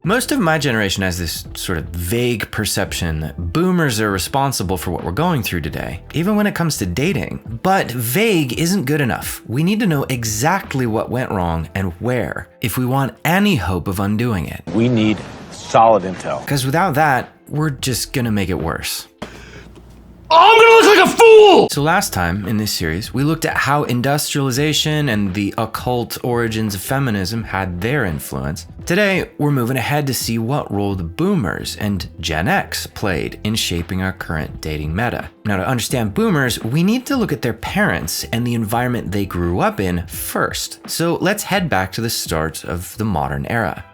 Most of my generation has this sort of vague perception that boomers are responsible for what we're going through today, even when it comes to dating. But vague isn't good enough. We need to know exactly what went wrong and where, if we want any hope of undoing it. We need solid intel. Because without that, we're just gonna make it worse. I'm gonna look like a fool! So last time in this series, we looked at how industrialization and the occult origins of feminism had their influence. Today, we're moving ahead to see what role the boomers and Gen X played in shaping our current dating meta. Now, to understand boomers, we need to look at their parents and the environment they grew up in first. So let's head back to the start of the modern era.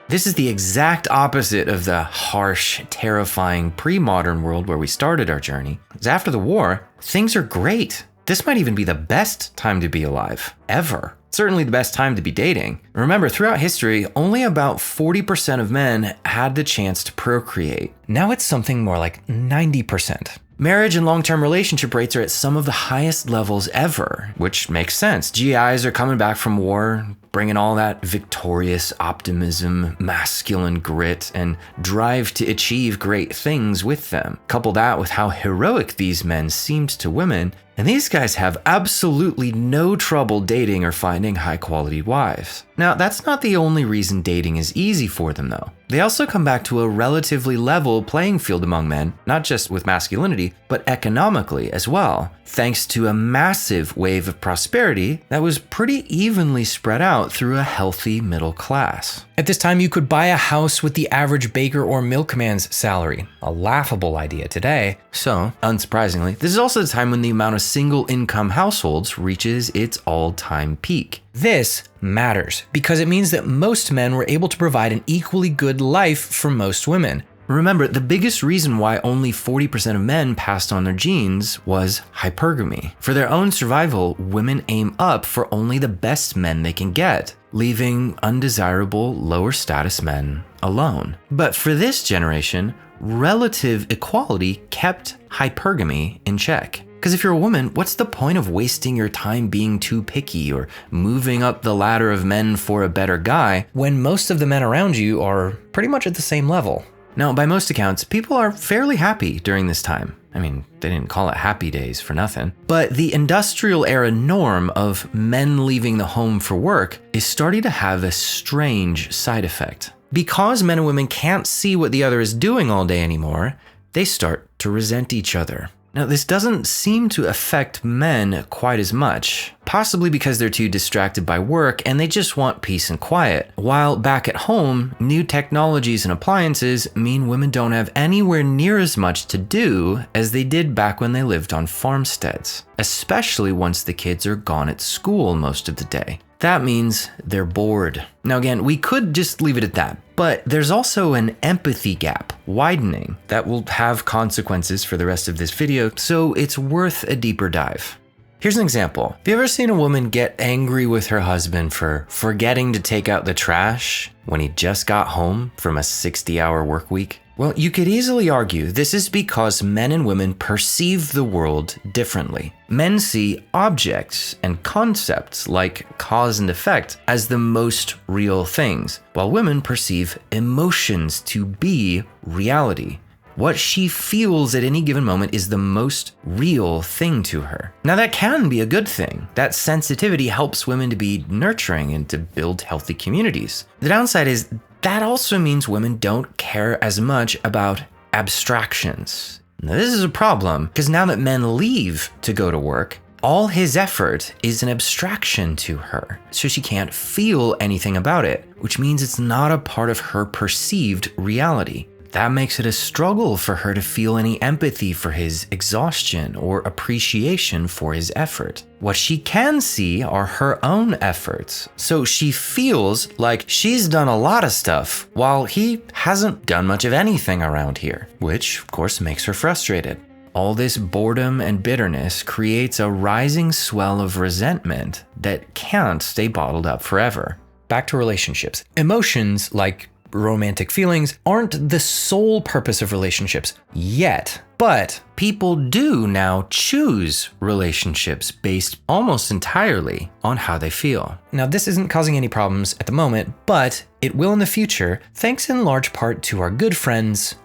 This is the exact opposite of the harsh, terrifying pre-modern world where we started our journey. Because after the war, things are great. This might even be the best time to be alive, ever. Certainly the best time to be dating. Remember, throughout history, only about 40% of men had the chance to procreate. Now it's something more like 90%. Marriage and long-term relationship rates are at some of the highest levels ever, which makes sense. GIs are coming back from war, bringing all that victorious optimism, masculine grit, and drive to achieve great things with them. Couple that with how heroic these men seemed to women, and these guys have absolutely no trouble dating or finding high-quality wives. Now, that's not the only reason dating is easy for them, though. They also come back to a relatively level playing field among men, not just with masculinity, but economically as well, thanks to a massive wave of prosperity that was pretty evenly spread out through a healthy middle class. At this time, you could buy a house with the average baker or milkman's salary, a laughable idea today. So, unsurprisingly, this is also the time when the amount of single-income households reaches its all-time peak. This matters because it means that most men were able to provide an equally good life for most women. Remember, the biggest reason why only 40% of men passed on their genes was hypergamy. For their own survival, women aim up for only the best men they can get, leaving undesirable, lower status men alone. But for this generation, relative equality kept hypergamy in check. Because if you're a woman, what's the point of wasting your time being too picky or moving up the ladder of men for a better guy when most of the men around you are pretty much at the same level? Now, by most accounts, people are fairly happy during this time. I mean, they didn't call it happy days for nothing. But the industrial era norm of men leaving the home for work is starting to have a strange side effect. Because men and women can't see what the other is doing all day anymore, they start to resent each other. Now, this doesn't seem to affect men quite as much, possibly because they're too distracted by work and they just want peace and quiet. While back at home, new technologies and appliances mean women don't have anywhere near as much to do as they did back when they lived on farmsteads, especially once the kids are gone at school most of the day. That means they're bored. Now again, we could just leave it at that, but there's also an empathy gap widening that will have consequences for the rest of this video, so it's worth a deeper dive. Here's an example. Have you ever seen a woman get angry with her husband for forgetting to take out the trash when he just got home from a 60-hour work week? Well, you could easily argue this is because men and women perceive the world differently. Men see objects and concepts like cause and effect as the most real things, while women perceive emotions to be reality. What she feels at any given moment is the most real thing to her. Now that can be a good thing. That sensitivity helps women to be nurturing and to build healthy communities. The downside is that also means women don't care as much about abstractions. Now, this is a problem because now that men leave to go to work, all his effort is an abstraction to her, so she can't feel anything about it, which means it's not a part of her perceived reality. That makes it a struggle for her to feel any empathy for his exhaustion or appreciation for his effort. What she can see are her own efforts, so she feels like she's done a lot of stuff while he hasn't done much of anything around here, which of course makes her frustrated. All this boredom and bitterness creates a rising swell of resentment that can't stay bottled up forever. Back to relationships. Emotions like romantic feelings aren't the sole purpose of relationships yet. But people do now choose relationships based almost entirely on how they feel. Now, this isn't causing any problems at the moment, but it will in the future, thanks in large part to our good friends,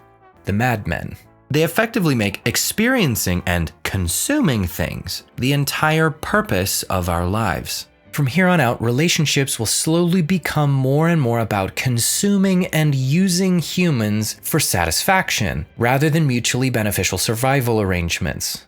the Mad Men. They effectively make experiencing and consuming things the entire purpose of our lives. From here on out, relationships will slowly become more and more about consuming and using humans for satisfaction, rather than mutually beneficial survival arrangements.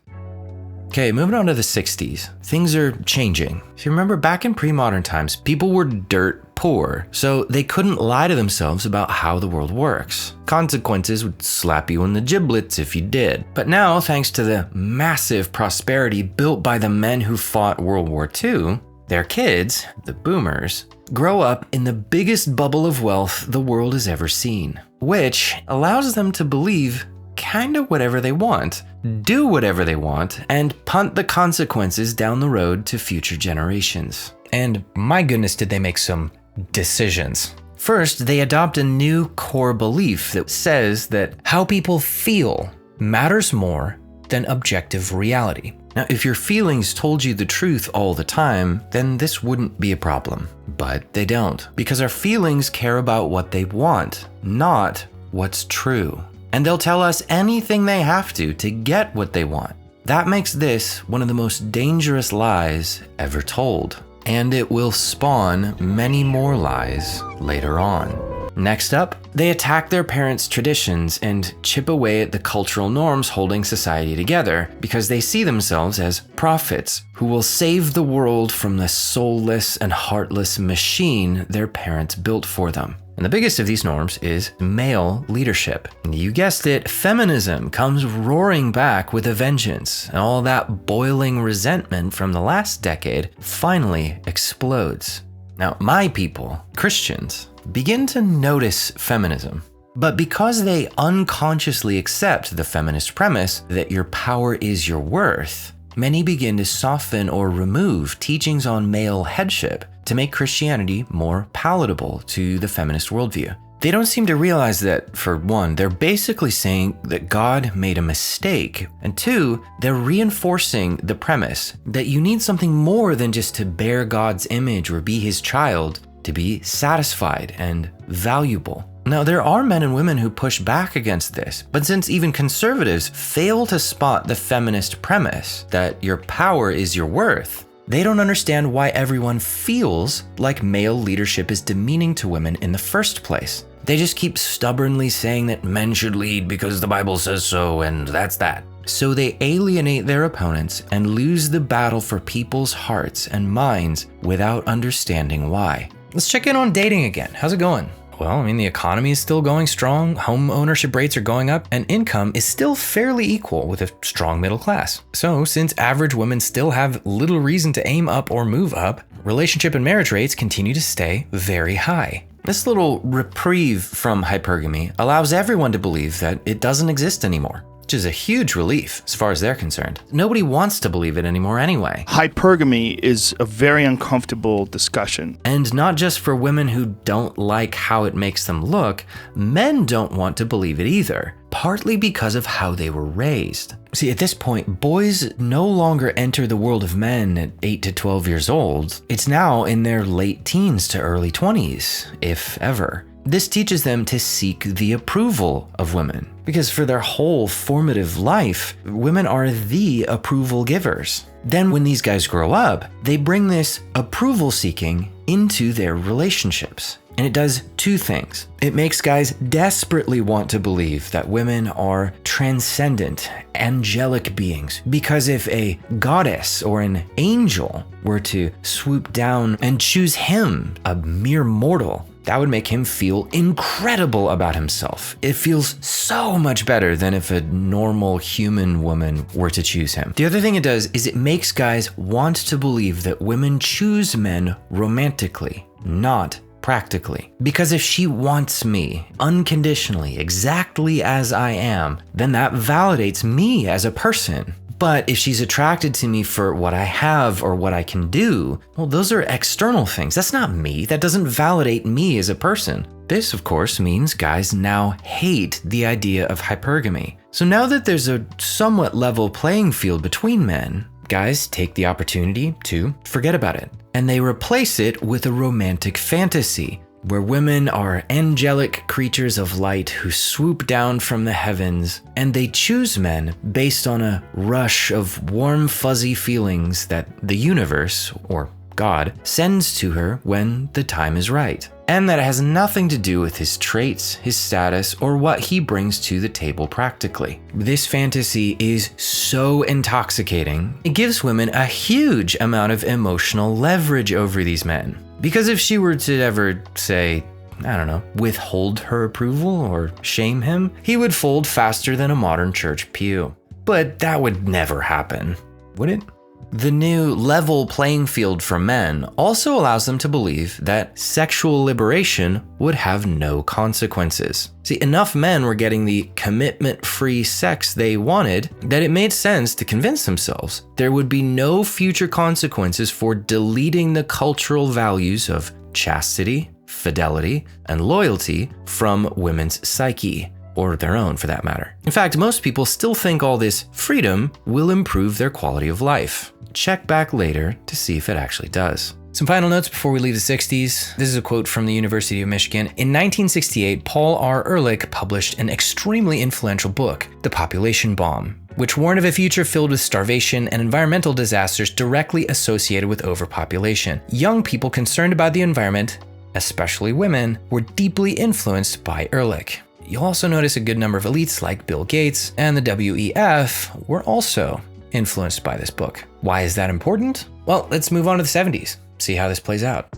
Okay, moving on to the 60s. Things are changing. If you remember, back in pre-modern times, people were dirt poor, so they couldn't lie to themselves about how the world works. Consequences would slap you in the giblets if you did. But now, thanks to the massive prosperity built by the men who fought World War II, their kids, the boomers, grow up in the biggest bubble of wealth the world has ever seen, which allows them to believe kinda whatever they want, do whatever they want, and punt the consequences down the road to future generations. And my goodness, did they make some decisions. First, they adopt a new core belief that says that how people feel matters more than objective reality. Now, if your feelings told you the truth all the time, then this wouldn't be a problem. But they don't, because our feelings care about what they want, not what's true. And they'll tell us anything they have to get what they want. That makes this one of the most dangerous lies ever told. And it will spawn many more lies later on. Next up, they attack their parents' traditions and chip away at the cultural norms holding society together because they see themselves as prophets who will save the world from the soulless and heartless machine their parents built for them. And the biggest of these norms is male leadership. And you guessed it, feminism comes roaring back with a vengeance, and all that boiling resentment from the last decade finally explodes. Now, my people, Christians, begin to notice feminism. But because they unconsciously accept the feminist premise that your power is your worth, many begin to soften or remove teachings on male headship to make Christianity more palatable to the feminist worldview. They don't seem to realize that, for one, they're basically saying that God made a mistake, and two, they're reinforcing the premise that you need something more than just to bear God's image or be his child to be satisfied and valuable. Now, there are men and women who push back against this, but since even conservatives fail to spot the feminist premise that your power is your worth, they don't understand why everyone feels like male leadership is demeaning to women in the first place. They just keep stubbornly saying that men should lead because the Bible says so, and that's that. So they alienate their opponents and lose the battle for people's hearts and minds without understanding why. Let's check in on dating again. How's it going? Well, the economy is still going strong, home ownership rates are going up, and income is still fairly equal with a strong middle class. So, since average women still have little reason to aim up or move up, relationship and marriage rates continue to stay very high. This little reprieve from hypergamy allows everyone to believe that it doesn't exist anymore, which is a huge relief as far as they're concerned. Nobody wants to believe it anymore anyway. Hypergamy is a very uncomfortable discussion. And not just for women who don't like how it makes them look, men don't want to believe it either, partly because of how they were raised. See, at this point, boys no longer enter the world of men at 8 to 12 years old. It's now in their late teens to early 20s, if ever. This teaches them to seek the approval of women, because for their whole formative life, women are the approval givers. Then when these guys grow up, they bring this approval seeking into their relationships. And it does two things. It makes guys desperately want to believe that women are transcendent, angelic beings, because if a goddess or an angel were to swoop down and choose him, a mere mortal, that would make him feel incredible about himself. It feels so much better than if a normal human woman were to choose him. The other thing it does is it makes guys want to believe that women choose men romantically, not practically. Because if she wants me unconditionally, exactly as I am, then that validates me as a person. But if she's attracted to me for what I have or what I can do, well, those are external things. That's not me. That doesn't validate me as a person. This, of course, means guys now hate the idea of hypergamy. So now that there's a somewhat level playing field between men, guys take the opportunity to forget about it. And they replace it with a romantic fantasy, where women are angelic creatures of light who swoop down from the heavens, and they choose men based on a rush of warm, fuzzy feelings that the universe, or God, sends to her when the time is right. And that it has nothing to do with his traits, his status, or what he brings to the table practically. This fantasy is so intoxicating, it gives women a huge amount of emotional leverage over these men. Because if she were to ever say, I don't know, withhold her approval or shame him, he would fold faster than a modern church pew. But that would never happen, would it? The new level playing field for men also allows them to believe that sexual liberation would have no consequences. See, enough men were getting the commitment-free sex they wanted that it made sense to convince themselves there would be no future consequences for deleting the cultural values of chastity, fidelity, and loyalty from women's psyche. Or their own, for that matter. In fact, most people still think all this freedom will improve their quality of life. Check back later to see if it actually does. Some final notes before we leave the 60s. This is a quote from the University of Michigan. In 1968, Paul R. Ehrlich published an extremely influential book, The Population Bomb, which warned of a future filled with starvation and environmental disasters directly associated with overpopulation. Young people concerned about the environment, especially women, were deeply influenced by Ehrlich. You'll also notice a good number of elites like Bill Gates and the WEF were also influenced by this book. Why is that important? Well, let's move on to the 70s, see how this plays out.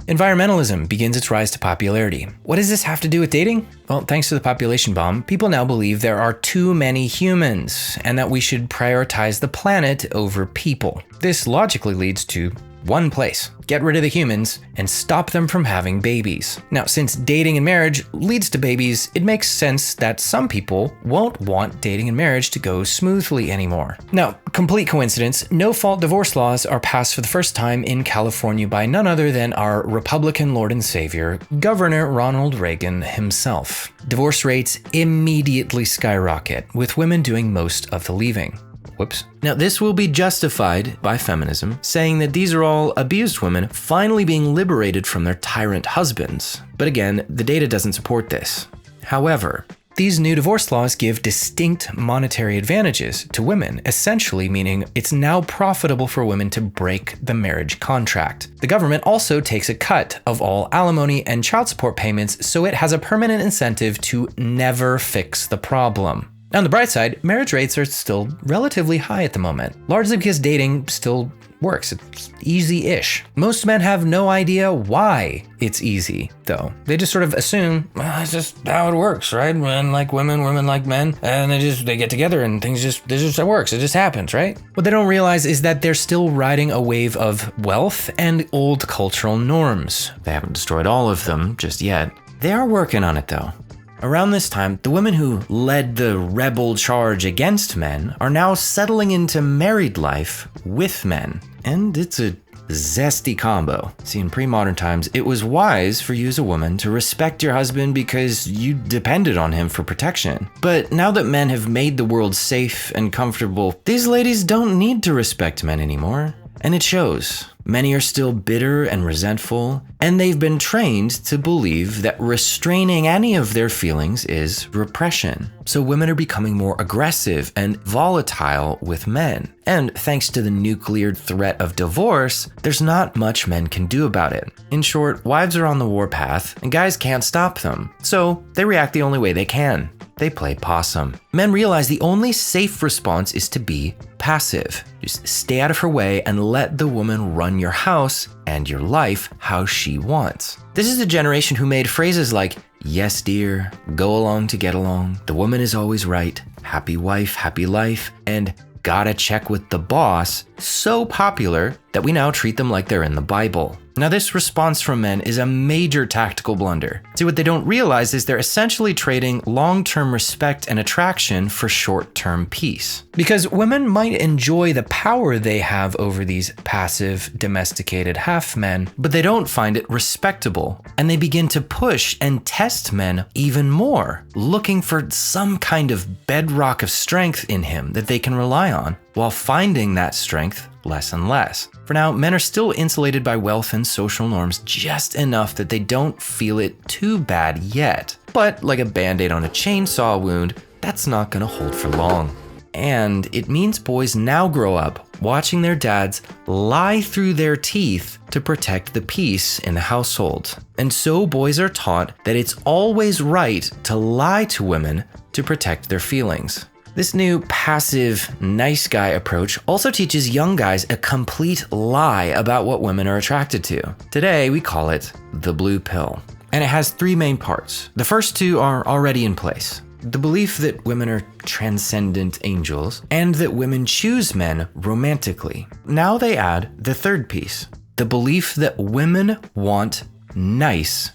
Environmentalism begins its rise to popularity. What does this have to do with dating? Well, thanks to the population bomb, people now believe there are too many humans and that we should prioritize the planet over people. This logically leads to one place: get rid of the humans and stop them from having babies. Now, since dating and marriage leads to babies, it makes sense that some people won't want dating and marriage to go smoothly anymore. Now, complete coincidence, no-fault divorce laws are passed for the first time in California by none other than our Republican Lord and Savior, Governor Ronald Reagan himself. Divorce rates immediately skyrocket, with women doing most of the leaving. Whoops. Now, this will be justified by feminism, saying that these are all abused women finally being liberated from their tyrant husbands. But again, the data doesn't support this. However, these new divorce laws give distinct monetary advantages to women, essentially meaning it's now profitable for women to break the marriage contract. The government also takes a cut of all alimony and child support payments, so it has a permanent incentive to never fix the problem. On the bright side, marriage rates are still relatively high at the moment, largely because dating still works. It's easy-ish. Most men have no idea why it's easy, though. They just sort of assume, well, it's just how it works, right? Men like women, women like men, and they get together and it works. It just happens, right? What they don't realize is that they're still riding a wave of wealth and old cultural norms. They haven't destroyed all of them just yet. They are working on it, though. Around this time, the women who led the rebel charge against men are now settling into married life with men. And it's a zesty combo. See, in pre-modern times, it was wise for you as a woman to respect your husband because you depended on him for protection. But now that men have made the world safe and comfortable, these ladies don't need to respect men anymore. And it shows. Many are still bitter and resentful, and they've been trained to believe that restraining any of their feelings is repression. So women are becoming more aggressive and volatile with men. And thanks to the nuclear threat of divorce, there's not much men can do about it. In short, wives are on the warpath, and guys can't stop them. So they react the only way they can. They play possum. Men realize the only safe response is to be passive. Just stay out of her way and let the woman run your house and your life how she wants. This is the generation who made phrases like, yes, dear, go along to get along, the woman is always right, happy wife, happy life, and gotta check with the boss so popular that we now treat them like they're in the Bible. Now, this response from men is a major tactical blunder. See, what they don't realize is they're essentially trading long-term respect and attraction for short-term peace. Because women might enjoy the power they have over these passive, domesticated half-men, but they don't find it respectable, and they begin to push and test men even more, looking for some kind of bedrock of strength in him that they can rely on, while finding that strength less and less. For now, men are still insulated by wealth and social norms just enough that they don't feel it too bad yet. But like a band-aid on a chainsaw wound, that's not gonna hold for long. And it means boys now grow up watching their dads lie through their teeth to protect the peace in the household. And so boys are taught that it's always right to lie to women to protect their feelings. This new passive, nice guy approach also teaches young guys a complete lie about what women are attracted to. Today, we call it the blue pill. And it has three main parts. The first two are already in place. The belief that women are transcendent angels, and that women choose men romantically. Now they add the third piece, the belief that women want nice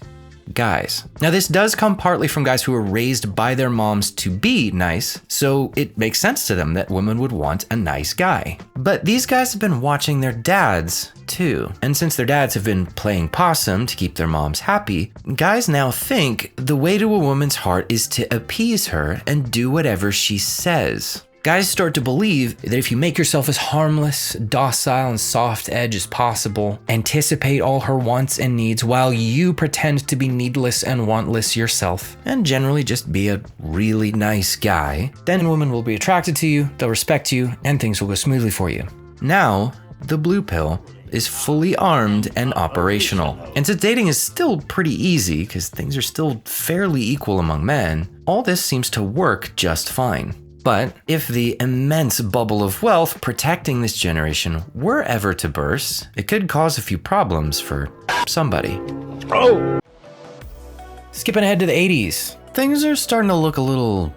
guys. Now, this does come partly from guys who were raised by their moms to be nice, so it makes sense to them that women would want a nice guy. But these guys have been watching their dads too, and since their dads have been playing possum to keep their moms happy, guys now think the way to a woman's heart is to appease her and do whatever she says. Guys start to believe that if you make yourself as harmless, docile, and soft-edged as possible, anticipate all her wants and needs while you pretend to be needless and wantless yourself, and generally just be a really nice guy, then women will be attracted to you, they'll respect you, and things will go smoothly for you. Now, the blue pill is fully armed and operational. And since dating is still pretty easy, because things are still fairly equal among men, all this seems to work just fine. But if the immense bubble of wealth protecting this generation were ever to burst, it could cause a few problems for somebody. Oh! Skipping ahead to the 80s, things are starting to look a little,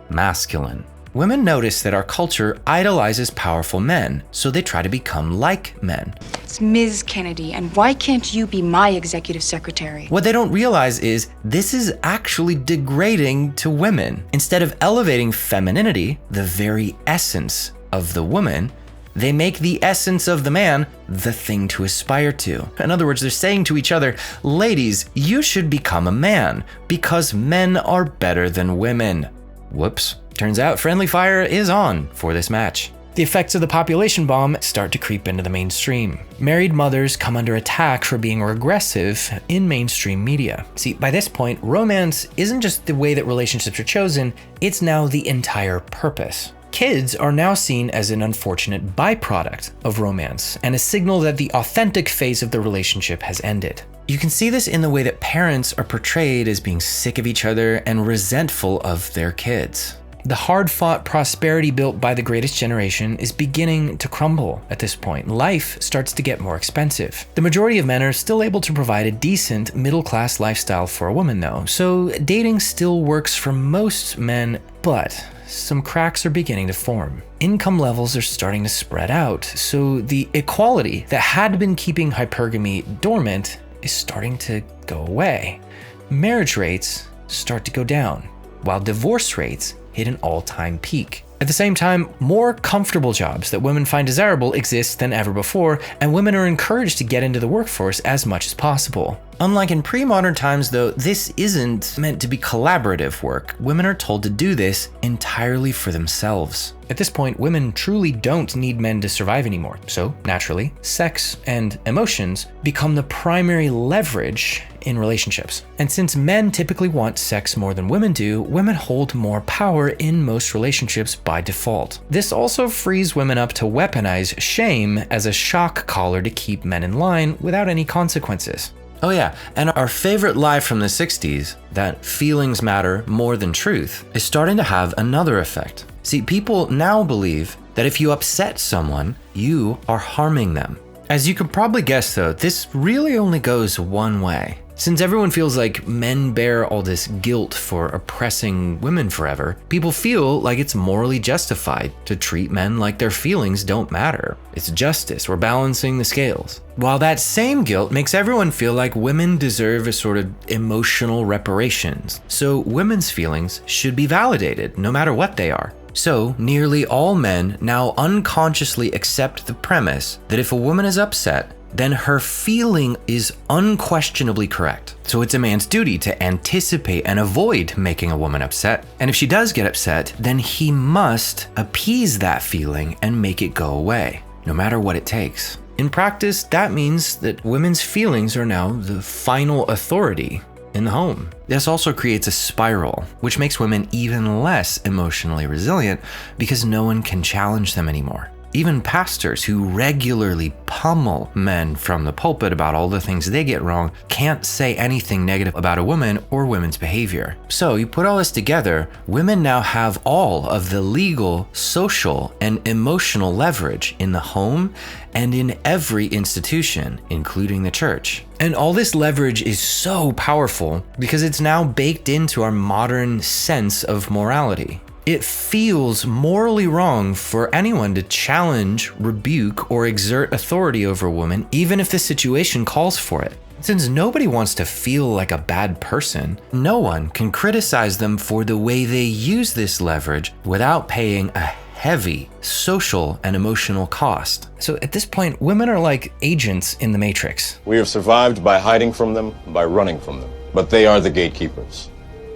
masculine. Women notice that our culture idolizes powerful men, so they try to become like men. It's Ms. Kennedy, and why can't you be my executive secretary? What they don't realize is this is actually degrading to women. Instead of elevating femininity, the very essence of the woman, they make the essence of the man the thing to aspire to. In other words, they're saying to each other, ladies, you should become a man because men are better than women. Whoops. Turns out friendly fire is on for this match. The effects of the population bomb start to creep into the mainstream. Married mothers come under attack for being regressive in mainstream media. See, by this point, romance isn't just the way that relationships are chosen, it's now the entire purpose. Kids are now seen as an unfortunate byproduct of romance and a signal that the authentic phase of the relationship has ended. You can see this in the way that parents are portrayed as being sick of each other and resentful of their kids. The hard-fought prosperity built by the greatest generation is beginning to crumble at this point. Life starts to get more expensive. The majority of men are still able to provide a decent middle-class lifestyle for a woman though, so dating still works for most men, but some cracks are beginning to form. Income levels are starting to spread out, so the equality that had been keeping hypergamy dormant is starting to go away. Marriage rates start to go down, while divorce rates hit an all-time peak. At the same time, more comfortable jobs that women find desirable exist than ever before, and women are encouraged to get into the workforce as much as possible. Unlike in pre-modern times though, this isn't meant to be collaborative work. Women are told to do this entirely for themselves. At this point, women truly don't need men to survive anymore. So naturally, sex and emotions become the primary leverage in relationships. And since men typically want sex more than women do, women hold more power in most relationships by default. This also frees women up to weaponize shame as a shock collar to keep men in line without any consequences. Oh yeah, and our favorite lie from the 60s, that feelings matter more than truth, is starting to have another effect. See, people now believe that if you upset someone, you are harming them. As you can probably guess though, this really only goes one way. Since everyone feels like men bear all this guilt for oppressing women forever, people feel like it's morally justified to treat men like their feelings don't matter. It's justice, we're balancing the scales. While that same guilt makes everyone feel like women deserve a sort of emotional reparations, so women's feelings should be validated no matter what they are. So, nearly all men now unconsciously accept the premise that if a woman is upset, then her feeling is unquestionably correct. So it's a man's duty to anticipate and avoid making a woman upset. And if she does get upset, then he must appease that feeling and make it go away, no matter what it takes. In practice, that means that women's feelings are now the final authority in the home. This also creates a spiral, which makes women even less emotionally resilient because no one can challenge them anymore. Even pastors who regularly pummel men from the pulpit about all the things they get wrong can't say anything negative about a woman or women's behavior. So you put all this together, women now have all of the legal, social, and emotional leverage in the home and in every institution, including the church. And all this leverage is so powerful because it's now baked into our modern sense of morality. It feels morally wrong for anyone to challenge, rebuke, or exert authority over a woman, even if the situation calls for it. Since nobody wants to feel like a bad person, no one can criticize them for the way they use this leverage without paying a heavy social and emotional cost. So at this point, women are like agents in the Matrix. We have survived by hiding from them, by running from them. But they are the gatekeepers.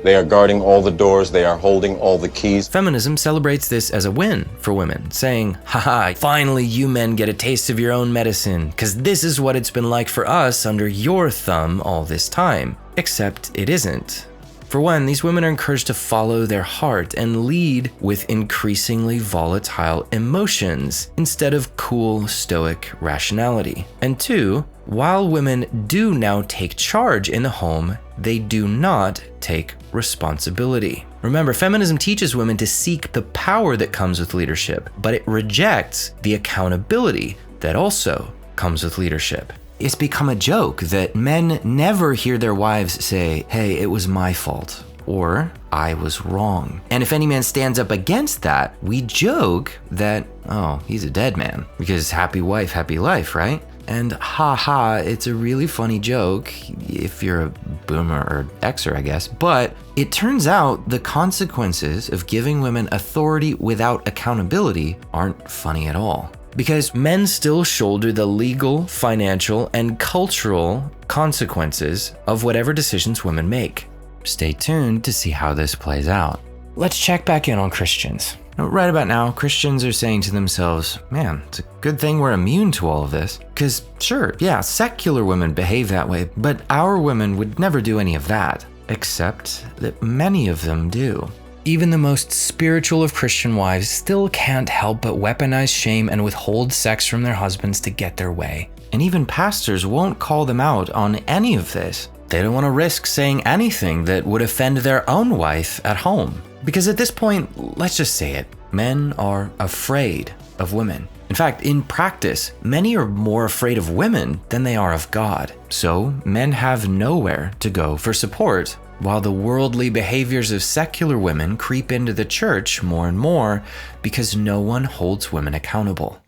They are guarding all the doors, they are holding all the keys. Feminism celebrates this as a win for women, saying, haha, finally you men get a taste of your own medicine, because this is what it's been like for us under your thumb all this time. Except it isn't. For one, these women are encouraged to follow their heart and lead with increasingly volatile emotions instead of cool, stoic rationality. And two, while women do now take charge in the home, they do not take responsibility. Remember, feminism teaches women to seek the power that comes with leadership, but it rejects the accountability that also comes with leadership. It's become a joke that men never hear their wives say, hey, it was my fault, or I was wrong. And if any man stands up against that, we joke that, oh, he's a dead man, because happy wife, happy life, right? And haha, it's a really funny joke if you're a boomer or Xer, I guess. But it turns out the consequences of giving women authority without accountability aren't funny at all. Because men still shoulder the legal, financial, and cultural consequences of whatever decisions women make. Stay tuned to see how this plays out. Let's check back in on Christians. Now, right about now, Christians are saying to themselves, man, it's a good thing we're immune to all of this. Because sure, yeah, secular women behave that way, but our women would never do any of that. Except that many of them do. Even the most spiritual of Christian wives still can't help but weaponize shame and withhold sex from their husbands to get their way. And even pastors won't call them out on any of this. They don't want to risk saying anything that would offend their own wife at home. Because at this point, let's just say it, men are afraid of women. In fact, in practice, many are more afraid of women than they are of God. So men have nowhere to go for support, while the worldly behaviors of secular women creep into the church more and more because no one holds women accountable.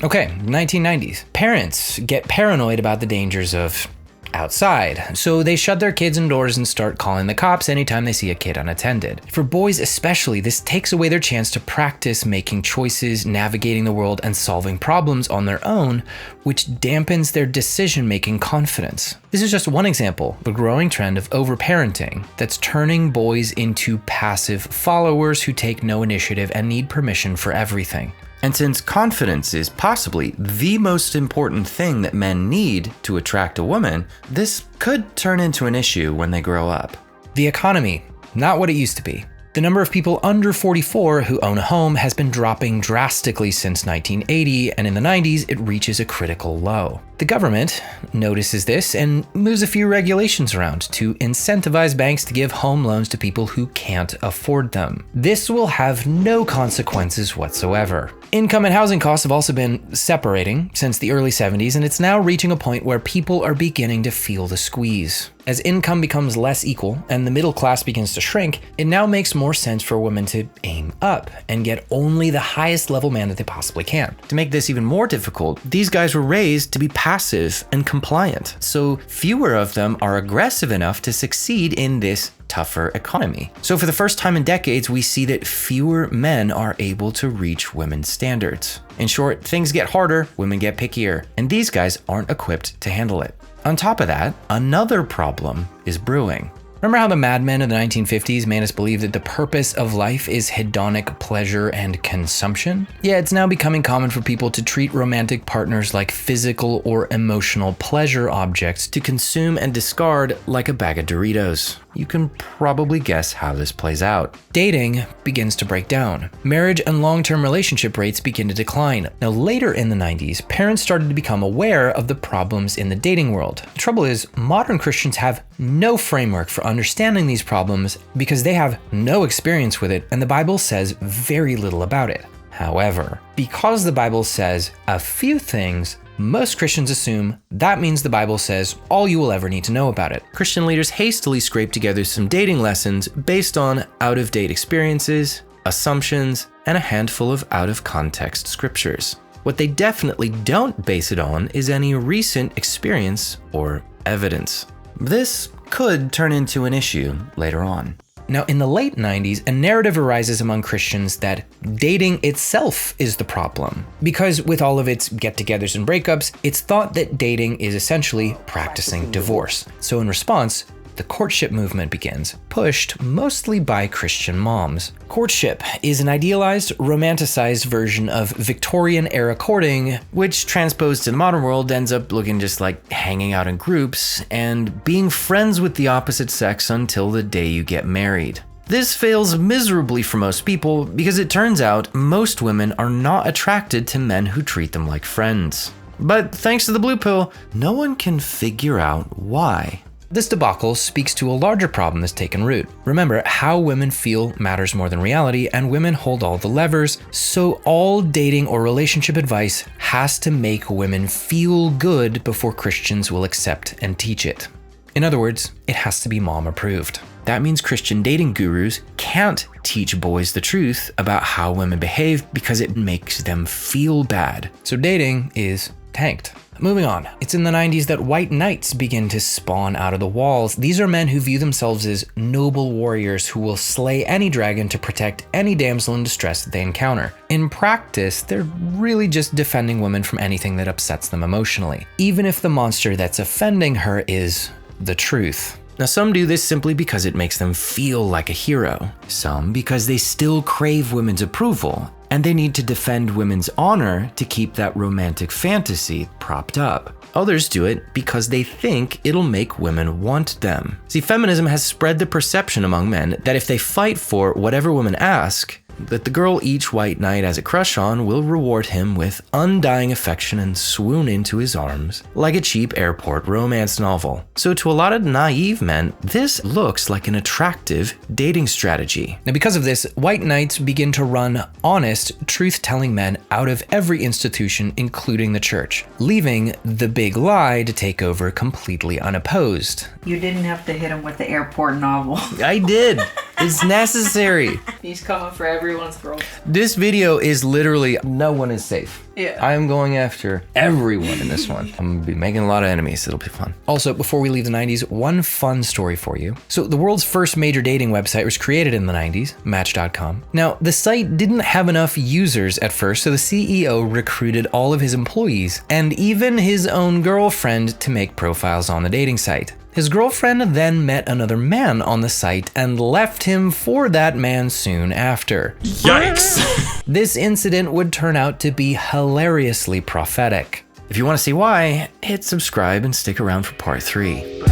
Okay, 1990s. Parents get paranoid about the dangers of outside, so they shut their kids indoors and start calling the cops anytime they see a kid unattended. For boys especially, this takes away their chance to practice making choices, navigating the world, and solving problems on their own, which dampens their decision-making confidence. This is just one example of a growing trend of overparenting that's turning boys into passive followers who take no initiative and need permission for everything. And since confidence is possibly the most important thing that men need to attract a woman, this could turn into an issue when they grow up. The economy, not what it used to be. The number of people under 44 who own a home has been dropping drastically since 1980, and in the 90s, it reaches a critical low. The government notices this and moves a few regulations around to incentivize banks to give home loans to people who can't afford them. This will have no consequences whatsoever. Income and housing costs have also been separating since the early 70s, and it's now reaching a point where people are beginning to feel the squeeze. As income becomes less equal and the middle class begins to shrink, it now makes more sense for women to aim up and get only the highest level man that they possibly can. To make this even more difficult, these guys were raised to be passive and compliant, so fewer of them are aggressive enough to succeed in this tougher economy. So for the first time in decades, we see that fewer men are able to reach women's standards. In short, things get harder, women get pickier, and these guys aren't equipped to handle it. On top of that, another problem is brewing. Remember how the Mad Men of the 1950s made us believe that the purpose of life is hedonic pleasure and consumption? Yeah, it's now becoming common for people to treat romantic partners like physical or emotional pleasure objects to consume and discard like a bag of Doritos. You can probably guess how this plays out. Dating begins to break down. Marriage and long-term relationship rates begin to decline. Now, later in the 90s, parents started to become aware of the problems in the dating world. The trouble is, modern Christians have no framework for understanding these problems because they have no experience with it, and the Bible says very little about it. However, because the Bible says a few things, most Christians assume that means the Bible says all you will ever need to know about it. Christian leaders hastily scrape together some dating lessons based on out-of-date experiences, assumptions, and a handful of out-of-context scriptures. What they definitely don't base it on is any recent experience or evidence. This could turn into an issue later on. Now, in the late 90s, a narrative arises among Christians that dating itself is the problem. Because with all of its get-togethers and breakups, it's thought that dating is essentially practicing divorce. So in response, the courtship movement begins, pushed mostly by Christian moms. Courtship is an idealized, romanticized version of Victorian-era courting, which transposed to the modern world ends up looking just like hanging out in groups and being friends with the opposite sex until the day you get married. This fails miserably for most people because it turns out most women are not attracted to men who treat them like friends. But thanks to the blue pill, no one can figure out why. This debacle speaks to a larger problem that's taken root. Remember, how women feel matters more than reality, and women hold all the levers, so all dating or relationship advice has to make women feel good before Christians will accept and teach it. In other words, it has to be mom approved. That means Christian dating gurus can't teach boys the truth about how women behave because it makes them feel bad. So dating is tanked. Moving on, it's in the 90s that white knights begin to spawn out of the walls. These are men who view themselves as noble warriors who will slay any dragon to protect any damsel in distress that they encounter. In practice, they're really just defending women from anything that upsets them emotionally, even if the monster that's offending her is the truth. Now, some do this simply because it makes them feel like a hero. Some because they still crave women's approval, and they need to defend women's honor to keep that romantic fantasy propped up. Others do it because they think it'll make women want them. See, feminism has spread the perception among men that if they fight for whatever women ask, that the girl each white knight has a crush on will reward him with undying affection and swoon into his arms like a cheap airport romance novel. So to a lot of naive men, this looks like an attractive dating strategy. Now, because of this, white knights begin to run honest, truth-telling men out of every institution, including the church, leaving the big lie to take over completely unopposed. You didn't have to hit him with the airport novel. I did. It's necessary. He's coming for everyone's throat. This video is literally, no one is safe. Yeah. I am going after everyone in this one. I'm gonna be making a lot of enemies. It'll be fun. Also, before we leave the 90s, one fun story for you. So the world's first major dating website was created in the 90s, Match.com. Now, the site didn't have enough users at first, so the CEO recruited all of his employees and even his own girlfriend to make profiles on the dating site. His girlfriend then met another man on the site and left him for that man soon after. Yikes! This incident would turn out to be hilariously prophetic. If you want to see why, hit subscribe and stick around for part 3.